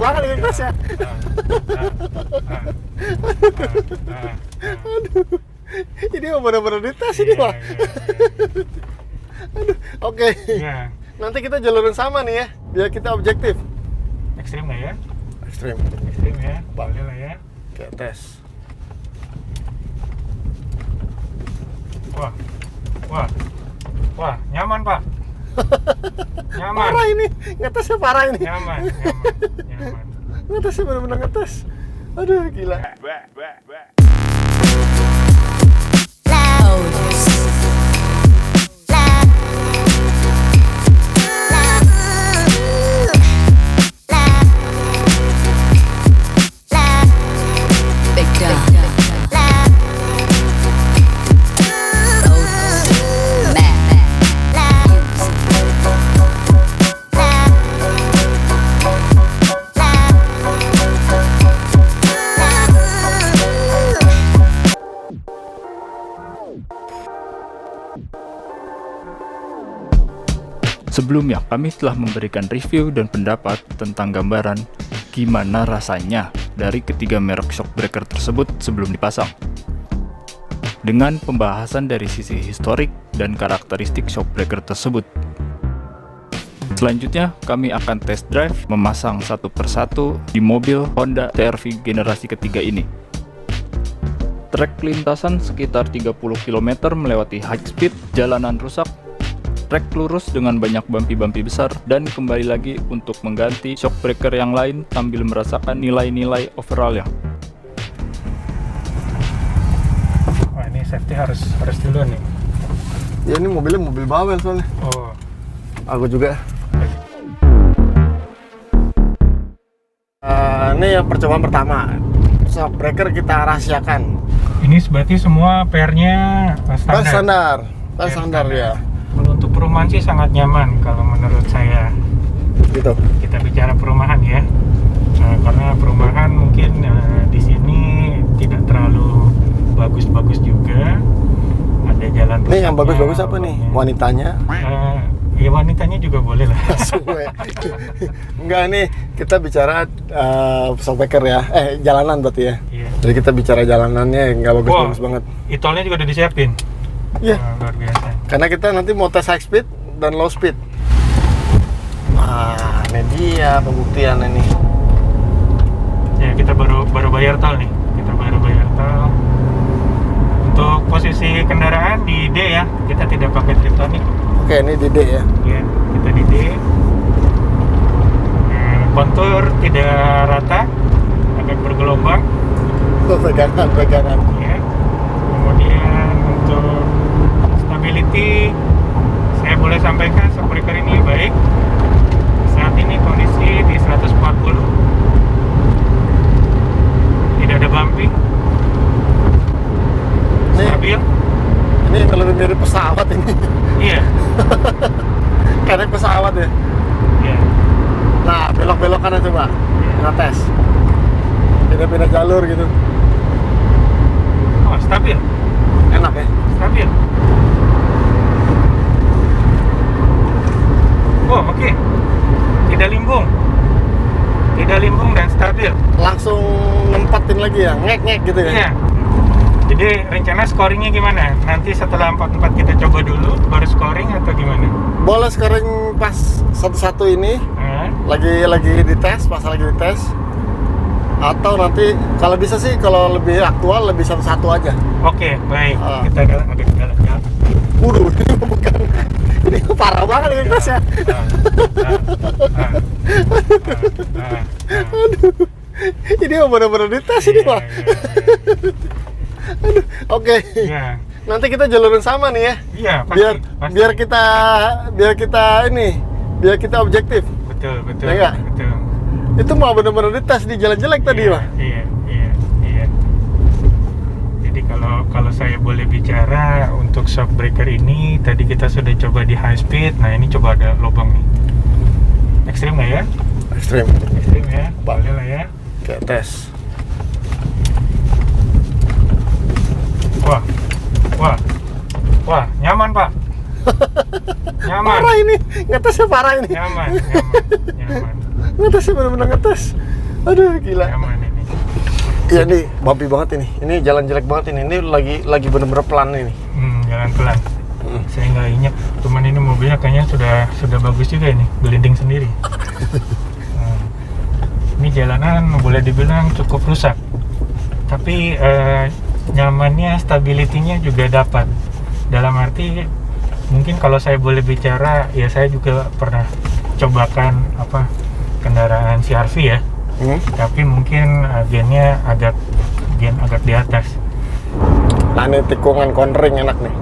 banget ini ngetes ya. Aduh, ini benar-benar dites ini Pak. Aduh, oke. Nanti kita jalurin sama nih ya, biar kita objektif. Ekstrim nggak ya? Ekstrim. Ekstrim ya, boleh lah ya. Oke, tes. Wah, nyaman Pak. Nyaman. Parah ini, ngetesnya parah ini. Nyaman. Ngetesnya benar-benar ngetes. Aduh, gila. Sebelumnya, kami telah memberikan review dan pendapat tentang gambaran gimana rasanya dari ketiga merek shockbreaker tersebut sebelum dipasang, dengan pembahasan dari sisi historik dan karakteristik shockbreaker tersebut. Selanjutnya, kami akan test drive memasang satu persatu di mobil Honda CR-V generasi ketiga ini. Trek lintasan sekitar 30 km melewati high speed, jalanan rusak, trek lurus dengan banyak bumpy-bumpy besar, dan kembali lagi untuk mengganti shockbreaker yang lain sambil merasakan nilai-nilai overallnya. Wah, ini safety harus dulu nih. Ya ini mobilnya mobil bawel soalnya. Oh, Aku juga. Ini yang percobaan pertama. Shockbreaker kita rahasiakan. ini berarti semua pairnya standar. Standar ya. Kalau untuk perumahan sih sangat nyaman kalau menurut saya. Gitu. Kita bicara perumahan ya. Karena perumahan mungkin di sini tidak terlalu bagus-bagus juga. Ada jalan. Ini yang bagus-bagus apa nih? Wanitanya? Ya wanitanya juga boleh lah. Enggak, nih kita bicara shockbreaker ya. Jalanan berarti ya. Iya. Jadi kita bicara jalanannya nggak bagus-bagus banget. E-tolnya juga udah disiapin. Iya. Luar biasa. Karena kita nanti mau tes high speed dan low speed. Nah, ini dia pembuktian ini. Ya, kita baru bayar tol nih. Kita baru bayar tol. Untuk posisi kendaraan di D ya, kita tidak pakai triptonic. Oke, ini di D ya. Ya, kita di D. Kontur tidak rata, agak bergelombang. Pegangan. Ya. Kemudian untuk stability, saya boleh sampaikan shockbreaker ini baik. Saat ini kondisi di 140, tidak ada bumpy, stabil. Ini lebih mirip pesawat ini. Iya. Kayak pesawat ya. Iya. Nah, belok-belok kanan coba. Kita tes. Pindah-pindah jalur gitu. Oh, stabil. Enak ya. Stabil. Oh, oke. Tidak limbung dan stabil. Langsung nempatin lagi ya, ngek-ngek gitu ya. Iya. Jadi rencana scoringnya gimana? Nanti setelah 44 kita coba dulu, baru scoring atau gimana? Boleh scoring pas satu-satu ini, lagi dites, pas lagi dites. Atau nanti kalau bisa sih, kalau lebih aktual lebih satu-satu aja. Oke, baik. Kita agak jalan. Waduh, ini bukan. Ini parah banget ini tesnya. Aduh, ini benar-benar dites ini Pak. Aduh, oke. Iya. Nanti kita jalurin sama nih ya. Iya, pasti. Biar kita objektif. Betul. Ya, betul. Itu mau benar-benar dites di jalan jelek tadi, Pak. Iya. Jadi kalau saya boleh bicara untuk shockbreaker ini, tadi kita sudah coba di high speed. Nah, ini coba ada lubang nih. Ekstrim nggak ya? Ekstrim Ya. Boleh lah ya. Oke, tes. Wah, nyaman Pak. Nyaman. Parah ini, ngetesnya parah ini. Nyaman. Ngetesnya benar-benar ngetes. Aduh, gila. Nyaman ini. Iya nih, bumpy banget ini. Ini jalan jelek banget ini. Ini lagi bener-bener pelan ini. Jalan pelan. Saya nggak injek, cuman ini mobilnya kayaknya sudah bagus juga ini, gelinding sendiri. Ini jalanan boleh dibilang cukup rusak, tapi nyamannya, stability-nya juga dapat. Dalam arti mungkin kalau saya boleh bicara, ya saya juga pernah cobakan kendaraan CR-V ya, tapi mungkin gennya agak di atas. Nah ini tikungan konring enak nih.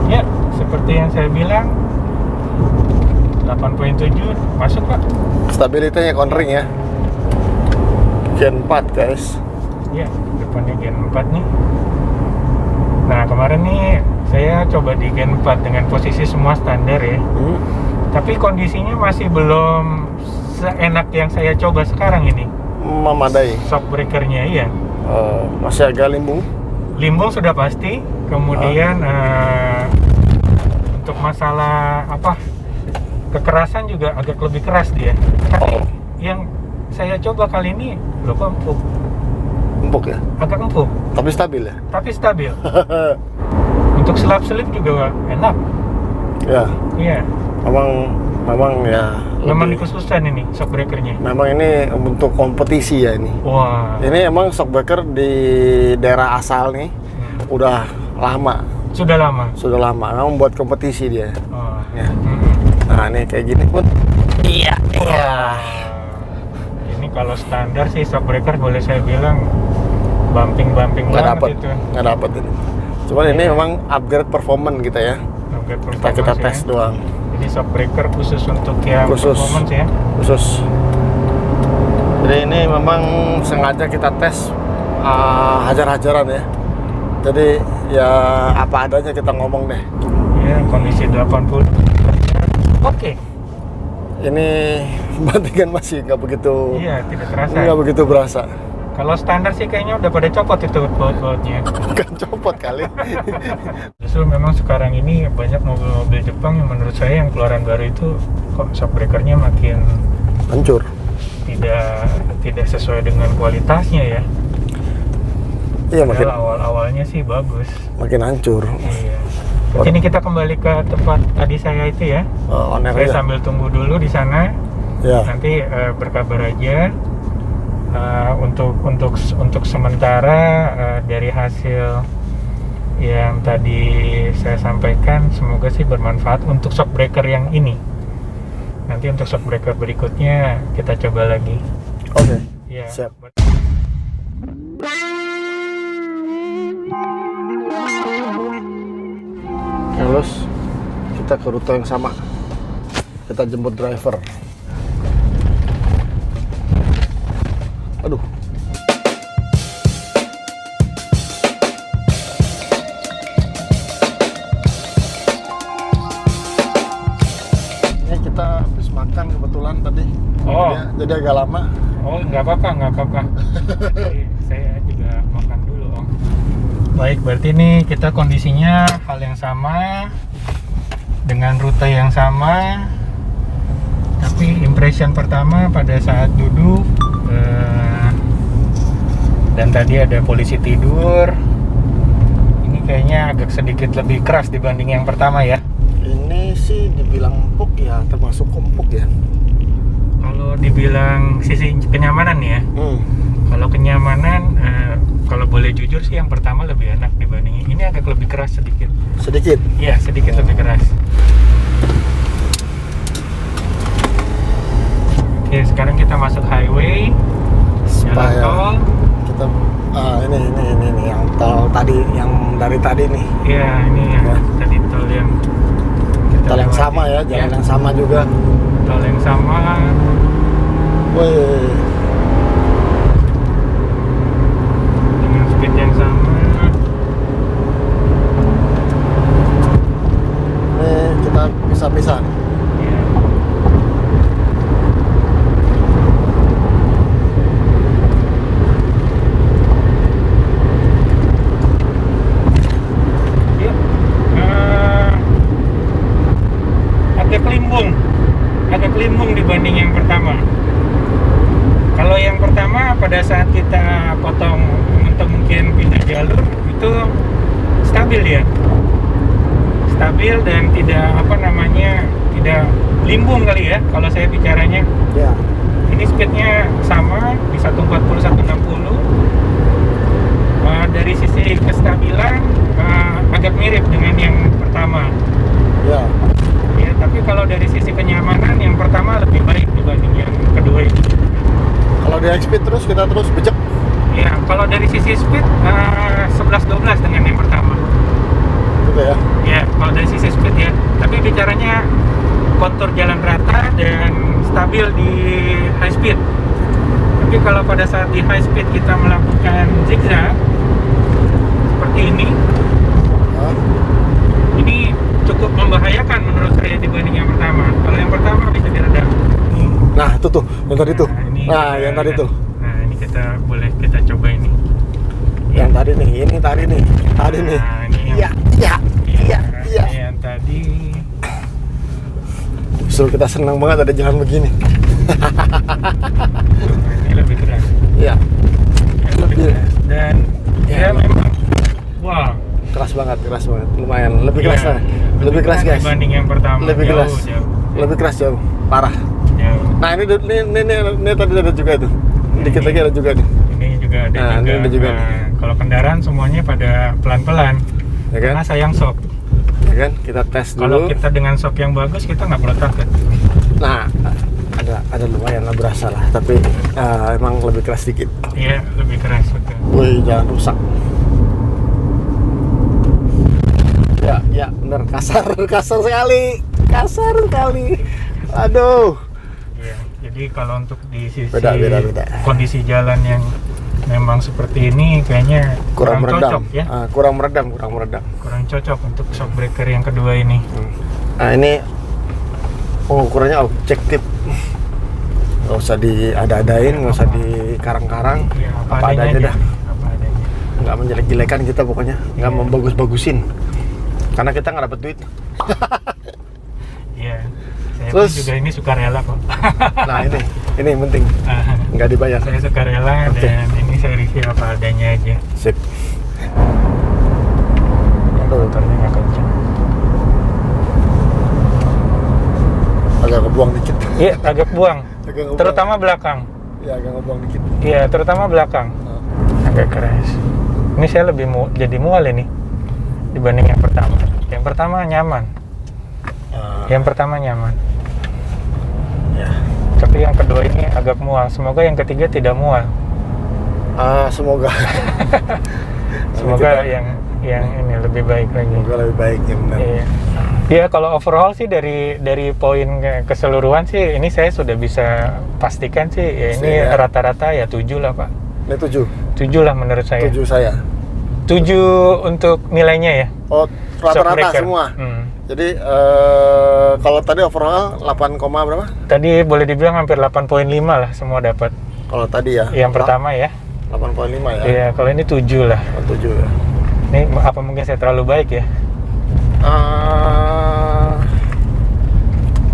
Ya, seperti yang saya bilang, 8.7 masuk Pak. Stabilitasnya konring ya. Gen 4 guys. Ya, depannya Gen 4 nih. Nah, kemarin nih saya coba di Gen 4 dengan posisi semua standar ya. Tapi kondisinya masih belum seenak yang saya coba sekarang ini. Memadai. Shock breakernya iya. Masih agak limbung. Limbung sudah pasti. Kemudian untuk masalah kekerasan juga agak lebih keras dia. Tapi yang saya coba kali ini kok empuk. Empuk ya? Agak empuk. Tapi stabil ya? Tapi stabil. Untuk selap-selip juga enak. Ya. Iya. Memang ya. Memang dikhususkan ini shock breakernya. Memang ini untuk kompetisi ya ini. Wah. Ini emang shock breaker di daerah asal nih udah lama. Sudah lama. Memang buat kompetisi dia. Oh. Ya. Nah ini kayak gini pun. Iya. Ini kalau standar sih shock breaker boleh saya bilang bumping banget itu. Nggak dapet ini. Cuman ini memang upgrade performance kita ya. Kita tes doang. Ini shock breaker khusus untuk yang performance ya. Khusus. Jadi ini memang sengaja kita tes hajar-hajaran ya. Jadi ya apa adanya kita ngomong deh. Ya kondisi 80. Oke. Ini bantingan masih nggak begitu. Iya tidak terasa. Nggak begitu berasa. Kalau standar sih kayaknya udah pada copot itu baut-bautnya. Kan copot kali. Justru memang sekarang ini banyak mobil-mobil Jepang yang menurut saya yang keluaran baru itu kok shock breakernya makin hancur. Tidak sesuai dengan kualitasnya ya. Iya makin. Awal-awalnya sih bagus. Makin hancur. Iya. Ini kita kembali ke tempat tadi saya itu ya. Saya sambil tunggu dulu di sana. Ya. Nanti berkabar aja. Untuk sementara dari hasil yang tadi saya sampaikan, semoga sih bermanfaat untuk shock breaker yang ini. Nanti untuk shock breaker berikutnya kita coba lagi. Oke. Ya. Siap. Terus kita ke rute yang sama. Kita jemput driver. Aduh. Ini kita habis makan kebetulan tadi. Jadi agak lama. Oh, nggak apa-apa. Saya juga makan dulu, Om. Baik, berarti ini kita kondisinya hal yang sama dengan rute yang sama. Tapi impression pertama pada saat duduk dan tadi ada polisi tidur, ini kayaknya agak sedikit lebih keras dibanding yang pertama ya. Ini sih dibilang empuk ya, termasuk empuk ya. Kalau dibilang sisi kenyamanan ya, kalau kenyamanan, kalau boleh jujur sih yang pertama lebih enak dibanding ini, agak lebih keras sedikit. Sedikit? Iya, sedikit lebih keras. Oke, sekarang kita masuk highway, jalan tol. Kita ini yang tol tadi, yang dari tadi nih. Iya, ini yang tadi tol yang tol yang sama ya, jalan yang sama juga. Tol yang sama. Wih. Dengan speed yang sama. Ini kita pisah-pisah. Agak limbung. agak limbung dibanding yang pertama. Kalau yang pertama pada saat kita potong atau mungkin pindah jalur itu stabil ya, stabil dan tidak tidak limbung kali ya kalau saya bicaranya. Ya. Ini speednya sama di 140 160. Dari sisi kestabilan agak mirip dengan yang pertama. Ya. Ya, tapi kalau dari sisi kenyamanan yang pertama lebih baik dibanding yang kedua ini. Kalau di high speed terus kita terus becek. Ya, kalau dari sisi speed 11-12 dengan yang pertama. Gitu ya. Ya, kalau dari sisi speed ya. Tapi bicaranya kontur jalan rata dan stabil di high speed. Tapi kalau pada saat di high speed kita melakukan zigzag seperti ini, ini cukup membahayakan menurut saya dibanding yang pertama. Kalau yang pertama bisa diredam. Nah, itu tuh, yang tadi tuh. ini Nah, yang tadi tuh. Nah, ini kita coba ini. Yang tadi nih, ini tadi nih. Tadi nih. Nah, ini Iya, iya, iya, iya. Ini yang tadi. Justru kita senang banget ada jalan begini. Nah, ini lebih keras. Iya. Lebih keras. Dan Ya. ya memang wow, Keras banget. Lumayan. Lebih keras Iya, lah. Lebih keras, guys. dibanding yang pertama. Lebih Jauh, keras. jauh. Lebih keras jauh. Parah. Jauh. Nah, ini tadi ada juga tuh. Dikit lagi ada juga nih. Ini juga ada Nah, ini ada juga. Kalau kendaraan semuanya pada pelan-pelan. Ya kan? Karena sayang shock. Ya kan? Kita tes Kalau dulu. kita dengan shock yang bagus kita nggak perlu takut. Nah, ada lumayan lah berasa lah, tapi emang lebih keras dikit. Iya, lebih keras betul. Woi, jangan rusak. Ya, bener, kasar sekali. Aduh. Iya, jadi kalau untuk di sisi Beda. kondisi jalan yang memang seperti ini kayaknya Kurang meredam. cocok ya. Kurang meredam. Kurang cocok untuk shock breaker yang kedua ini. Nah, ini ukurannya objektif. Nggak usah diada-adain, nggak usah dikarang-karang. Ya, Apa adanya dah. Apa adanya. Nggak menjelek-jelekan kita pokoknya, nggak membagus-bagusin. Karena kita nggak dapet duit. Iya. Saya Terus- pun juga ini sukarela kok. Nah, ini yang penting, nggak dibayar. Saya sukarela Oke. dan ini saya review apa adanya aja. Sip. Motornya nggak kencang. Agak kebuang dikit. Iya, agak buang. Agak ngebuang. Terutama belakang. Ya, agak ngebuang dikit. Iya, terutama belakang. Agak keras. Ini saya lebih jadi mual ini dibanding yang pertama. Yang pertama nyaman. Yang pertama nyaman. Ya. Tapi yang kedua ini agak mual. Semoga yang ketiga tidak mual. Semoga. Semoga yang ini lebih baik lagi. Semoga lebih baik ya, benar. Iya. Ya, kalau overall sih dari poin keseluruhan sih ini saya sudah bisa pastikan sih ya ini Iya. rata-rata ya 7 lah, Pak. Ini 7. 7 lah menurut saya. 7 saya. 7 untuk nilainya ya. Oh, Shock rata-rata breaker. semua. Jadi kalau tadi overall 8, berapa? Tadi boleh dibilang hampir 8,5 lah semua dapat. Kalau tadi ya. Yang pertama ya. 8,5 ya. Iya, kalau ini 7 lah. 7 ya. Ini apa mungkin saya terlalu baik ya?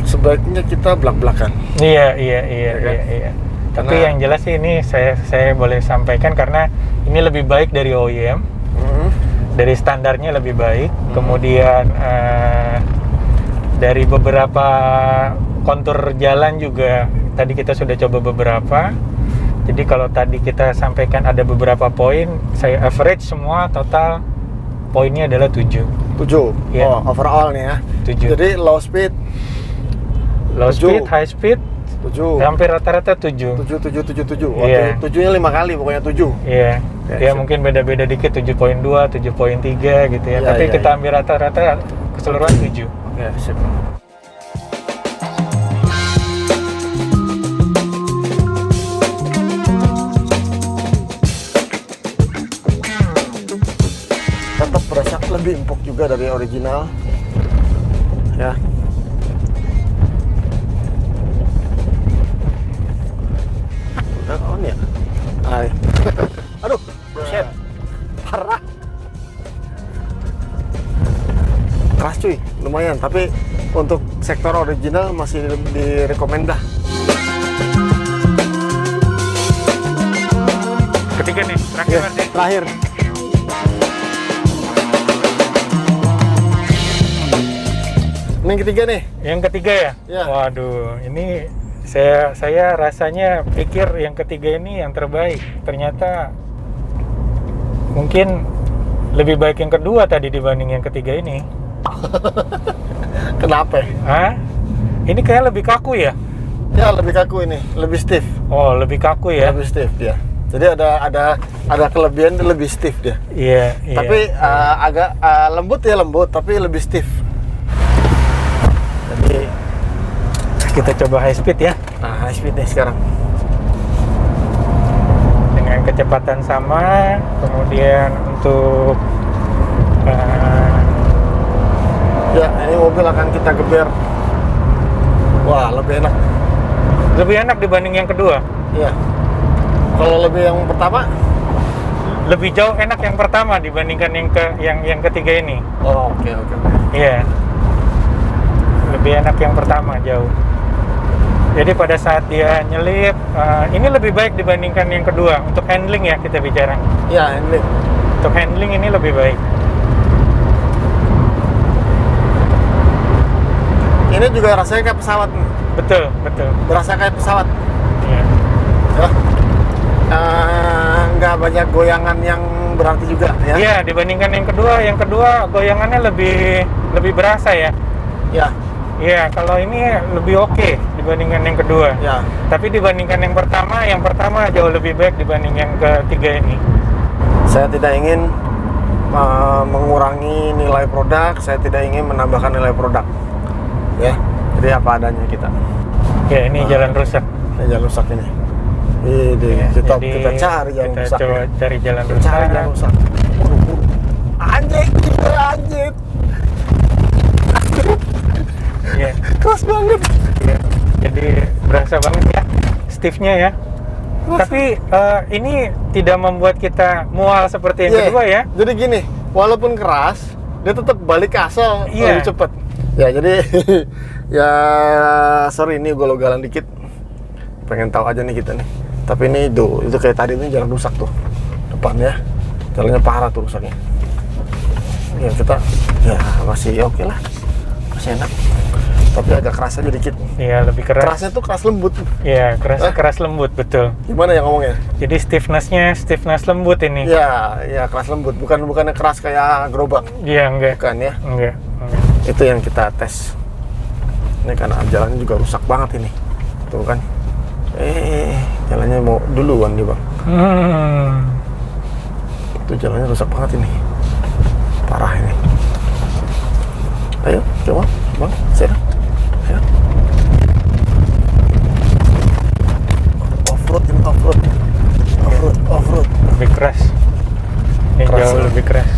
Sebaiknya kita belak-belakan. Iya. kan? Tapi Karena- yang jelas sih ini saya boleh sampaikan karena ini lebih baik dari OEM. Dari standarnya lebih baik, kemudian dari beberapa kontur jalan juga tadi kita sudah coba beberapa. Jadi kalau tadi kita sampaikan ada beberapa poin, saya average semua total poinnya adalah 7. 7. Iya. Oh, overall nih ya. 7. Jadi low speed Low 7. speed, high speed, 7. hampir rata-rata 7. 7. Iya. 7-nya 5 kali pokoknya 7. Iya. Oke, Ya sip. mungkin beda-beda dikit 7,2, 7,3 gitu ya. Iya, Tapi iya, kita iya. ambil rata-rata keseluruhan 7. Ya, sip. Tetap berasa lebih empuk juga dari original. Ya. Udah on ya? Hai. Aduh, shit. Parah. Keras cuy, lumayan. Tapi untuk sektor original masih direkomend dah. Ketiga nih, terakhir Ya, berarti. terakhir. Ini yang ketiga nih. Yang ketiga ya? Ya. Waduh, ini saya rasanya pikir yang ketiga ini yang terbaik. Ternyata mungkin lebih baik yang kedua tadi dibanding yang ketiga ini. Kenapa? Hah? Ini kayak lebih kaku ya? Ya lebih kaku ini, lebih stiff. Oh, lebih kaku ya? Lebih stiff dia. Jadi ada kelebihan dia lebih stiff dia. Iya, iya. Tapi agak lembut ya lembut, tapi lebih stiff. Jadi kita coba high speed ya. Nah, high speed nih sekarang. Dengan kecepatan sama, kemudian untuk Ya, ini mobil akan kita geber. Wah, lebih enak. lebih enak dibanding yang kedua. Iya. Kalau lebih yang pertama, Lebih jauh enak yang pertama dibandingkan yang ketiga ini. oh oke. Iya. Lebih enak yang pertama jauh. Jadi pada saat dia nyelip, ini lebih baik dibandingkan yang kedua. Untuk handling ya kita bicara. Ya, ini. Untuk handling ini lebih baik. Ini juga rasanya kayak pesawat. Betul, betul. Berasa kayak pesawat. Iya. Ya. Nggak banyak goyangan yang berarti juga ya. Iya, dibandingkan yang kedua goyangannya lebih berasa ya. Ya, Iya, kalau ini lebih oke dibandingkan yang kedua. ya. Tapi dibandingkan yang pertama jauh lebih baik dibanding yang ketiga ini. Saya tidak ingin mengurangi nilai produk, saya tidak ingin menambahkan nilai produk. Ya, jadi apa adanya kita. Ya, ini jalan rusak. Ini jalan rusak ini. Ini Ya, kita jadi cari jalan kita rusak. coba Ya. cari jalan Kita rusak. cari jalan rusak. Anjing, anjing. Iya, Keras banget. iya. Jadi berasa banget ya stiffnya ya. Tapi ini tidak membuat kita mual seperti yang Iya. kedua ya. Jadi gini, walaupun keras, dia tetap balik ke asal Iya. lebih cepat. Ya, jadi ya sorry ini golo-galan dikit. Pengen tahu aja nih kita nih. Tapi ini itu kayak tadi ini jalan rusak tuh. Depannya jalannya parah tuh rusaknya. Ya kita ya masih oke lah. Masih enak. Tapi agak keras aja dikit. Iya, lebih keras. Kerasnya tuh keras lembut. Iya, keras lembut betul. Gimana ya ngomongnya? Jadi stiffness lembut ini. Ya keras lembut. Bukannya keras kayak gerobak. Iya, enggak. Bukan ya. Enggak. Itu yang kita tes. Ini karena jalannya juga rusak banget ini. Tuh kan. Jalannya mau duluan nih, Bang. Itu jalannya rusak banget ini. Parah ini. Ayo, coba, Bang. Saya. Ayo. Off-road ini, off-road. Off-road. Lebih keras. Ini Keras jauh ya. lebih keras.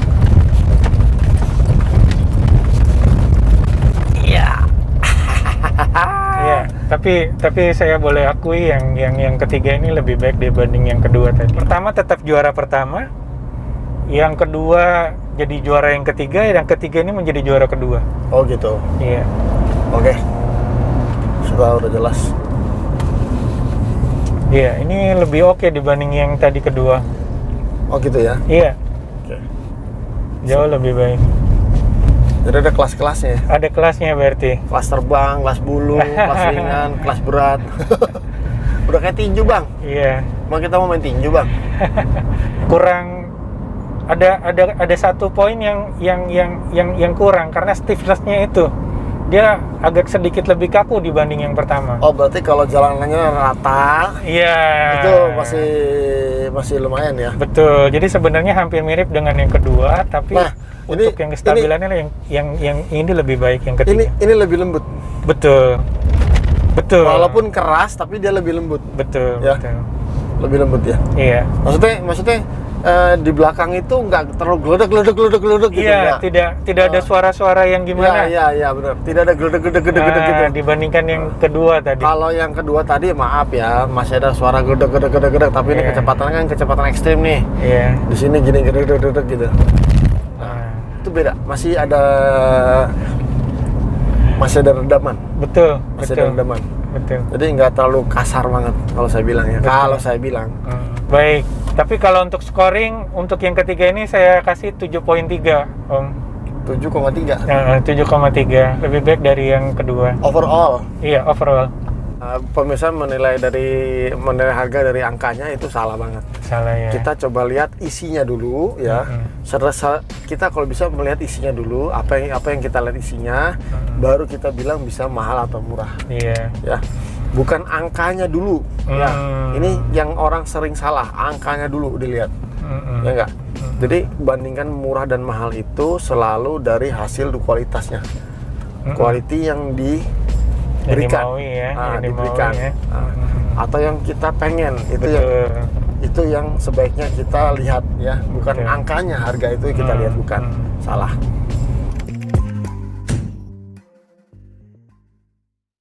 Iya, tapi saya boleh akui yang ketiga ini lebih baik dibanding yang kedua tadi. Pertama tetap juara pertama, yang kedua jadi juara yang ketiga, yang ketiga ini menjadi juara kedua. Oh gitu. Iya. Oke. Udah jelas. Iya, ini lebih oke dibanding yang tadi kedua. Oh gitu ya. Iya, Oke. jauh lebih baik. Jadi ada kelas-kelasnya ya? Ada kelasnya berarti. Kelas terbang, kelas bulu, kelas ringan, kelas berat. Udah kayak tinju, Bang. Iya. Mau kita mau main tinju, Bang? Kurang ada satu poin yang kurang karena stiffness-nya itu. Dia agak sedikit lebih kaku dibanding yang pertama. Oh, berarti kalau jalanannya rata, Iya. itu masih lumayan ya. Betul. Jadi sebenarnya hampir mirip dengan yang kedua, tapi Nah, untuk yang kestabilannya yang ini lebih baik yang ketiga. Ini lebih lembut. Betul. Betul. Walaupun keras, tapi dia lebih lembut. Betul, Ya. betul. Lebih lembut ya. Iya. Maksudnya di belakang itu nggak terlalu geledek gitu. Iya, nggak? tidak ada suara-suara yang gimana. Iya, benar. Tidak ada geledek gitu. Dibandingkan yang kedua tadi. Kalau yang kedua tadi maaf ya, masih ada suara geledek, tapi ini Iya. kecepatannya kan kecepatan ekstrim nih. Iya. Di sini gini geledek gitu. Nah, Itu beda, masih ada masih ada redaman, Betul, masih ada betul, redaman. betul. Jadi nggak terlalu kasar banget kalau saya bilang ya. Betul. Kalau saya bilang Baik, tapi kalau untuk scoring untuk yang ketiga ini saya kasih 7.3, Om. 7,3 7,3, lebih baik dari yang kedua. overall. Iya, overall. Pemirsa menilai harga dari angkanya itu salah banget. Salah ya. Kita coba lihat isinya dulu ya. Kita kalau bisa melihat isinya dulu, apa yang kita lihat isinya, baru kita bilang bisa mahal atau murah. Iya. Ya, bukan angkanya dulu. Ya, ini yang orang sering salah, angkanya dulu dilihat. Ya enggak. Jadi bandingkan murah dan mahal itu selalu dari hasil kualitasnya. Quality yang diberikan, diberikan. Atau yang kita pengen itu yang sebaiknya kita lihat ya, bukan angkanya harga itu kita lihat, bukan salah.